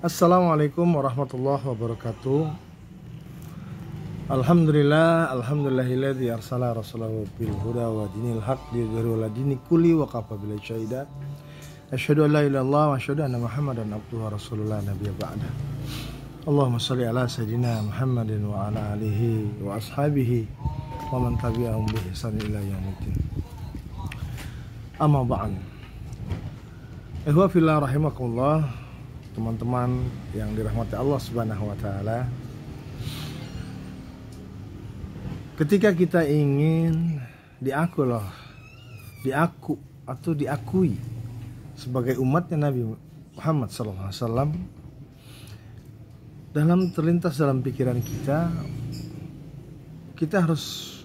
Assalamualaikum warahmatullahi wabarakatuh. Alhamdulillahilladzi arsala rasulahu bil huda wa dinil haq liyudhhirahu 'ala dini kulli wa kafa billahi syahida. Asyhadu an la ilaha illallah wa asyhadu anna Muhammadan abduhu wa rasulullah nabiyya ba'da. Allahumma shalli ala sayyidina Muhammadin wa ala alihi wa ashabihi wa man tabi'ahum bi ihsan ila yaumiddin. Amma ba'd. Ikhwa fillah rahimakumullah, teman-teman yang dirahmati Allah Subhanahu wa taala. Ketika kita ingin diakui sebagai umatnya Nabi Muhammad SAW, terlintas dalam pikiran kita harus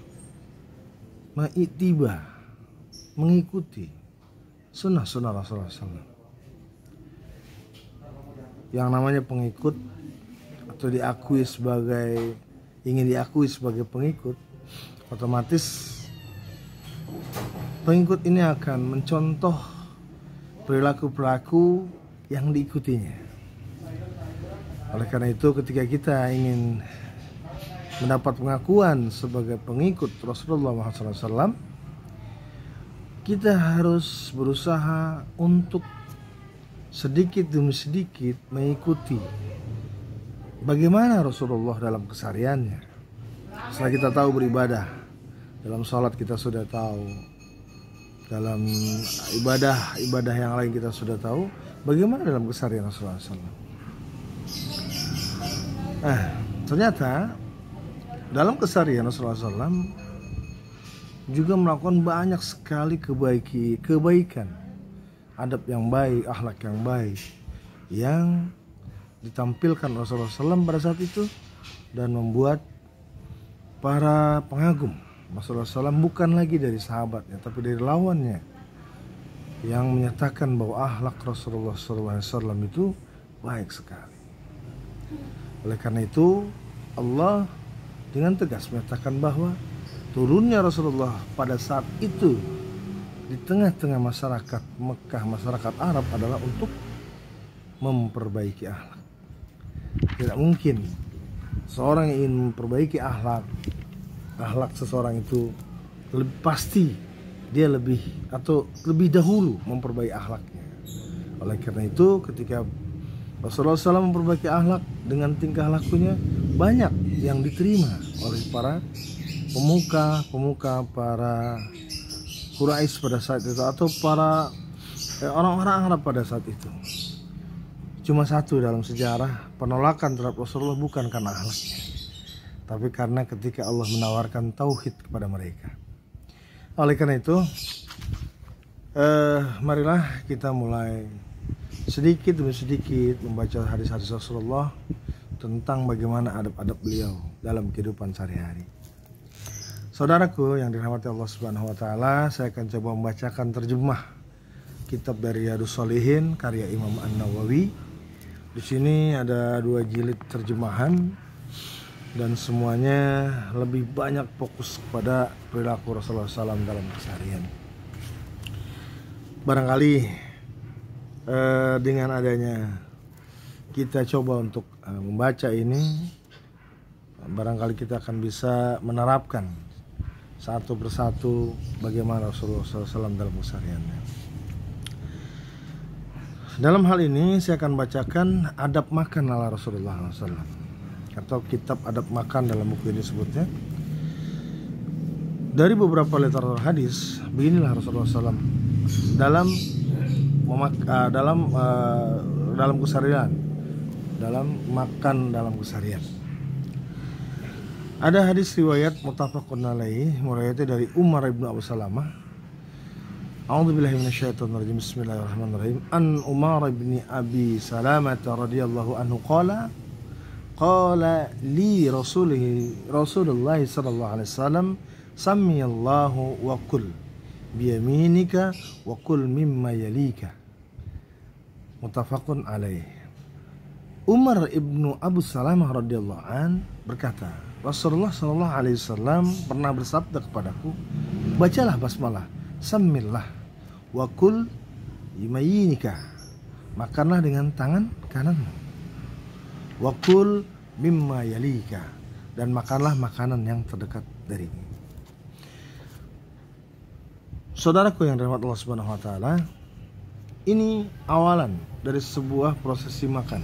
mengikuti sunnah Rasulullah SAW. Yang namanya pengikut atau ingin diakui sebagai pengikut, otomatis pengikut ini akan mencontoh perilaku-perilaku yang diikutinya. Oleh karena itu, ketika kita ingin mendapat pengakuan sebagai pengikut Rasulullah SAW, kita harus berusaha untuk sedikit demi sedikit mengikuti bagaimana Rasulullah dalam kesehariannya. Setelah kita tahu beribadah, dalam sholat kita sudah tahu, dalam ibadah yang lain kita sudah tahu, bagaimana dalam keseharian Rasulullah SAW. Ternyata dalam keseharian Rasulullah SAW juga melakukan banyak sekali kebaikan, adab yang baik, akhlak yang baik yang ditampilkan Rasulullah SAW pada saat itu, dan membuat para pengagum Rasulullah SAW bukan lagi dari sahabatnya tapi dari lawannya, yang menyatakan bahwa akhlak Rasulullah SAW itu baik sekali. Oleh karena itu, Allah dengan tegas menyatakan bahwa turunnya Rasulullah pada saat itu di tengah-tengah masyarakat Mekah, masyarakat Arab, adalah untuk memperbaiki akhlak. Tidak mungkin seorang yang ingin memperbaiki akhlak seseorang itu pasti dia lebih dahulu memperbaiki akhlaknya. Oleh karena itu, ketika Rasulullah SAW memperbaiki akhlak dengan tingkah lakunya, banyak yang diterima oleh para pemuka, para Quraisy pada saat itu, atau para orang-orang Arab pada saat itu. Cuma satu dalam sejarah, penolakan terhadap Rasulullah bukan karena akhlaknya, tapi karena ketika Allah menawarkan tauhid kepada mereka. Oleh karena itu, marilah kita mulai sedikit demi sedikit membaca hadis-hadis Rasulullah tentang bagaimana adab-adab beliau dalam kehidupan sehari-hari. Saudaraku yang dirahmati Allah Subhanahu wa taala, saya akan coba membacakan terjemah kitab dari Riyadhus Shalihin karya Imam An-Nawawi. Di sini ada 2 jilid terjemahan dan semuanya lebih banyak fokus kepada perilaku Rasulullah SAW dalam keseharian. Barangkali dengan adanya kita coba untuk membaca ini, barangkali kita akan bisa menerapkan satu persatu bagaimana Rasulullah SAW dalam kesehariannya. Dalam hal ini saya akan bacakan adab makan ala Rasulullah SAW, atau kitab adab makan dalam buku ini sebutnya. Dari beberapa literatur hadis, beginilah Rasulullah SAW dalam keseharian, dalam makan dalam keseharian. Ada hadis riwayat muttafaqun alaih, meriwayatkan dari Umar ibn Abu Salamah. A'udzubillahi minasyaitonir rajim. Bismillahirrahmanirrahim. An Umar ibn Abi Salamah radhiyallahu anhu qala li Rasulullah sallallahu alaihi wasallam, samiyallahu wa kul biyaminika wa kul mimma yalika. Muttafaqun alaih. Umar ibn Abu Salamah radhiyallahu an berkata, Rasulullah sallallahu alaihi wasallam pernah bersabda kepadaku, bacalah basmalah, samillah, wa kul bimayinika, makanlah dengan tangan kananmu, wa kul mimma yalika, dan makanlah makanan yang terdekat darimu. Saudaraku yang dirahmati Allah Subhanahu wa taala, ini awalan dari sebuah prosesi makan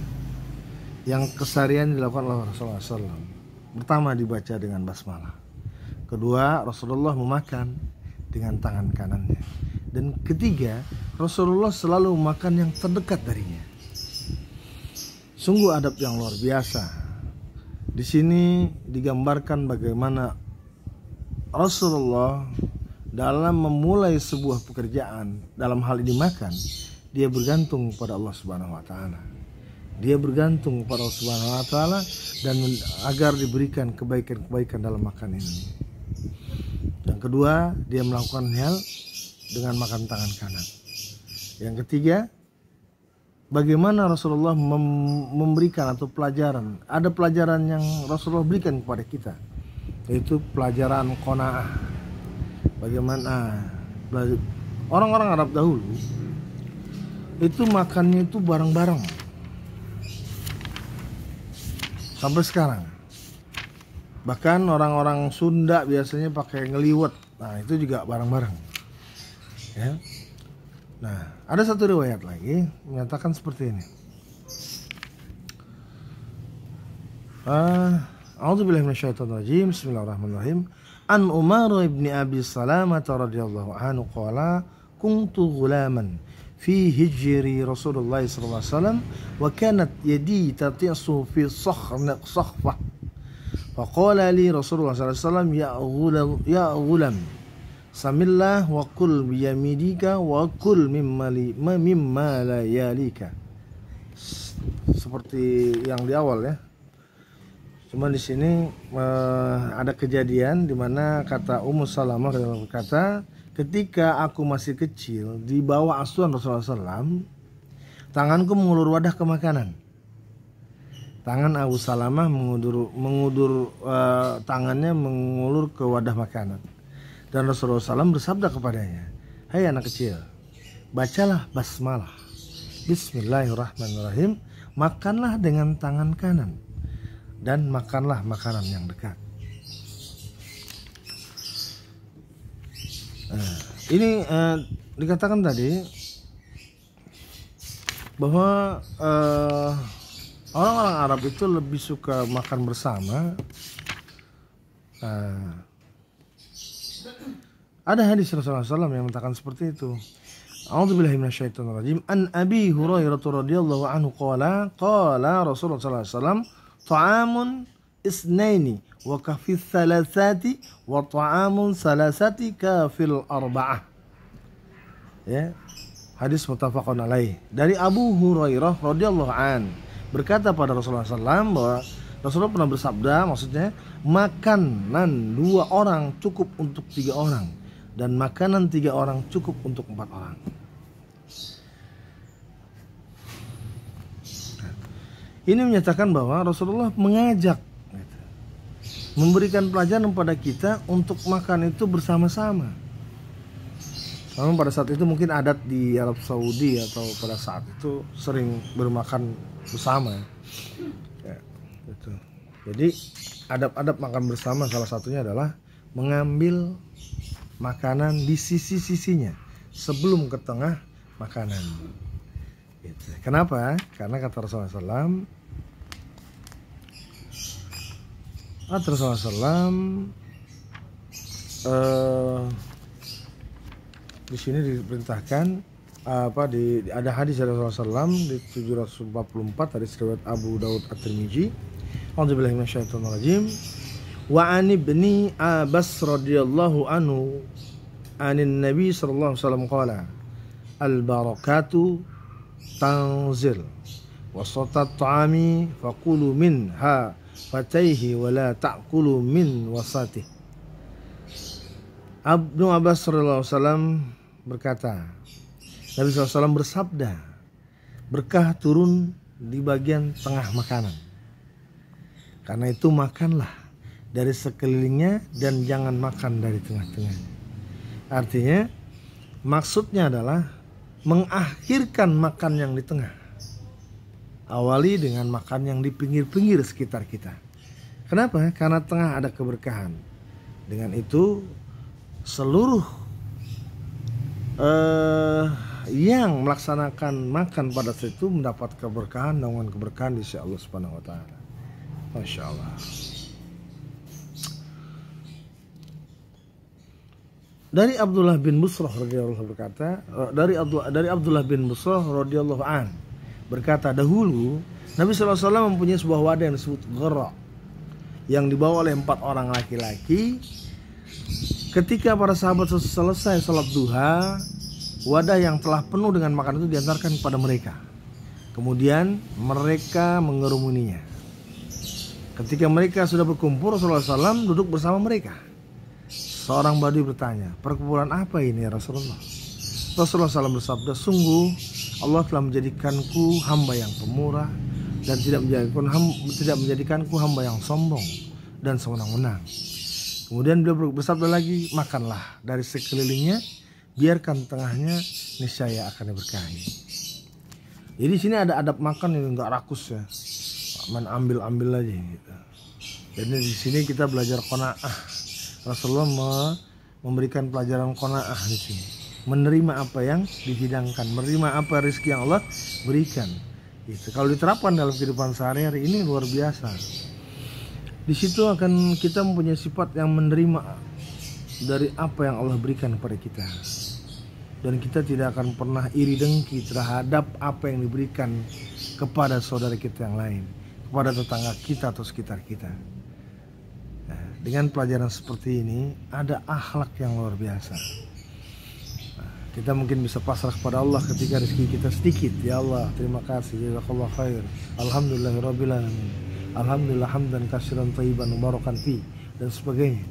yang keseharian dilakukan oleh Rasulullah SAW. Pertama, dibaca dengan basmalah. Kedua, Rasulullah memakan dengan tangan kanannya. Dan ketiga, Rasulullah selalu memakan yang terdekat darinya. Sungguh adab yang luar biasa. Di sini digambarkan bagaimana Rasulullah dalam memulai sebuah pekerjaan, dalam hal ini makan, dia bergantung pada Allah Subhanahu wa taala. Dia bergantung pada Allah Subhanahu wa taala dan agar diberikan kebaikan-kebaikan dalam makan ini. Yang kedua, dia melakukan hal dengan makan tangan kanan. Yang ketiga, bagaimana Rasulullah memberikan atau pelajaran. Ada pelajaran yang Rasulullah berikan kepada kita, yaitu pelajaran qanaah. Bagaimana orang-orang Arab dahulu itu makannya itu bareng-bareng sampai sekarang. Bahkan orang-orang Sunda biasanya pakai ngeliwet. Nah, itu juga bareng-bareng. Ya. Nah, ada satu riwayat lagi menyatakan seperti ini. A'udzubillahi minasyaitonirrajim. Bismillahirrahmanirrahim. An Umar ibn Abi Salamah radhiyallahu anhu qala kuntu ghulaman fi hijri Rasulullah sallallahu alaihi wasallam wa kanat yadi tatisu fi sakhfah. Faqala li Rasulullah sallallahu alaihi wasallam ya ghulam samillah wa kul biyamidika wa kul mimma la yalika. Seperti yang di awal ya. Cuma di sini ada kejadian di mana kata Ummu Salamah berkata, ketika aku masih kecil di bawah asuhan Rasulullah SAW, tanganku mengulur wadah ke makanan. Tangan Abu Salamah mengudur tangannya mengulur ke wadah makanan. Dan Rasulullah SAW bersabda kepadanya, hai anak kecil, bacalah basmalah, Bismillahirrahmanirrahim, makanlah dengan tangan kanan dan makanlah makanan yang dekat. Ini dikatakan tadi bahwa orang-orang Arab itu lebih suka makan bersama. Ada hadis Rasulullah SAW yang mengatakan seperti itu. A'udzubillahi minasyaitonirrajim. An Abi Hurairah radhiyallahu anhu qala Rasulullah sallallahu alaihi wasallam ta'amun isnaini wa kafil thalathati wa ta'amun salasati kafil arba'ah. Ya. Hadis muttafaqun alaih. Dari Abu Hurairah radhiyallahu an berkata pada Rasulullah SAW bahwa Rasulullah pernah bersabda, maksudnya makanan 2 orang cukup untuk 3 orang dan makanan 3 orang cukup untuk 4 orang. Ini menyatakan bahwa Rasulullah mengajak, memberikan pelajaran kepada kita untuk makan itu bersama-sama. Namun pada saat itu mungkin adat di Arab Saudi atau pada saat itu sering bermakan bersama. Ya, gitu. Jadi adab-adab makan bersama salah satunya adalah mengambil makanan di sisi-sisinya sebelum ke tengah makanan. Gitu. Kenapa? Karena kata Rasulullah SAW, di sini diperintahkan ada hadis dari Rasulullah SAW di 744 hadis riwayat Abu Daud At-Tirmizi. A'udzubillahi minasyaitonirrajim. Wa an ibni Abbas radhiyallahu anhu anin Nabi sallallahu alaihi wasallam qala al barakatu tanzil wasatat ta'ami faqulu minha fataihi wa la ta'kulu min wasatih. Ibnu Abbas radhiyallahu wasallam berkata, Nabi SAW bersabda, berkah turun di bagian tengah makanan. Karena itu makanlah dari sekelilingnya dan jangan makan dari tengah-tengahnya. Artinya maksudnya adalah mengakhirkan makan yang di tengah. awali dengan makan yang di pinggir-pinggir sekitar kita. Kenapa? Karena tengah ada keberkahan. Dengan itu seluruh yang melaksanakan makan pada saat itu mendapat keberkahan dengan keberkahan di sisi Allah Subhanahu wa taala. Masya Allah. Dari Abdullah bin Busrah radhiyallahu berkata, dari Abdullah bin Busrah radhiyallahu an berkata, dahulu Nabi SAW mempunyai sebuah wadah yang disebut ghara, yang dibawa oleh 4 orang laki-laki. Ketika para sahabat selesai salat duha, wadah yang telah penuh dengan makanan itu diantarkan kepada mereka. Kemudian mereka mengerumuninya. Ketika mereka sudah berkumpul, Rasulullah SAW duduk bersama mereka. Seorang badui bertanya, perkumpulan apa ini ya Rasulullah? Rasulullah SAW bersabda, sungguh Allah telah menjadikanku hamba yang pemurah dan tidak menjadikanku hamba yang sombong dan sewenang-wenang. Kemudian beliau bersabda lagi, makanlah dari sekelilingnya, biarkan tengahnya, niscaya akan diberkahi. Jadi di sini ada adab makan yang enggak rakus ya, main ambil aja gitu. Jadi di sini kita belajar qanaah. Rasulullah memberikan pelajaran qanaah di sini, menerima apa yang dihidangkan, menerima apa rezeki yang Allah berikan. Gitu. Kalau diterapkan dalam kehidupan sehari-hari ini luar biasa. Di situ akan kita mempunyai sifat yang menerima dari apa yang Allah berikan kepada kita, dan kita tidak akan pernah iri dengki terhadap apa yang diberikan kepada saudara kita yang lain, kepada tetangga kita atau sekitar kita. Nah, dengan pelajaran seperti ini ada akhlak yang luar biasa. Nah, kita mungkin bisa pasrah kepada Allah ketika rezeki kita sedikit. Ya Allah, terima kasih, jazakallahu khair, alhamdulillahirabbil alamin, alhamdulillah hamdan katsiran thayyiban mubarakan fi, dan sebagainya.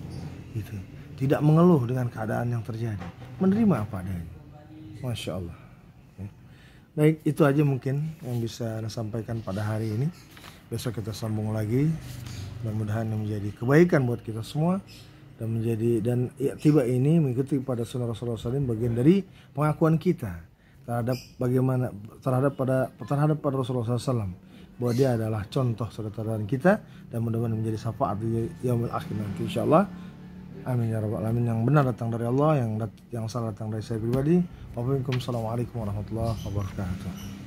Gitu. Tidak mengeluh dengan keadaan yang terjadi, menerima apa adanya. Masya Allah. Baik, itu aja mungkin yang bisa saya sampaikan pada hari ini. Besok kita sambung lagi. Mudah-mudahan menjadi kebaikan buat kita semua, dan tiba ini mengikuti pada sunnah Rasulullah SAW bagian dari pengakuan kita terhadap pada Rasulullah SAW, bahwa dia adalah contoh saudara kita, dan mudah-mudahan menjadi syafaat di yaumil akhir nanti insyaallah. Amin ya rabbal alamin. Yang benar datang dari Allah, yang salah datang dari saya pribadi. Wassalamualaikum warahmatullahi wabarakatuh.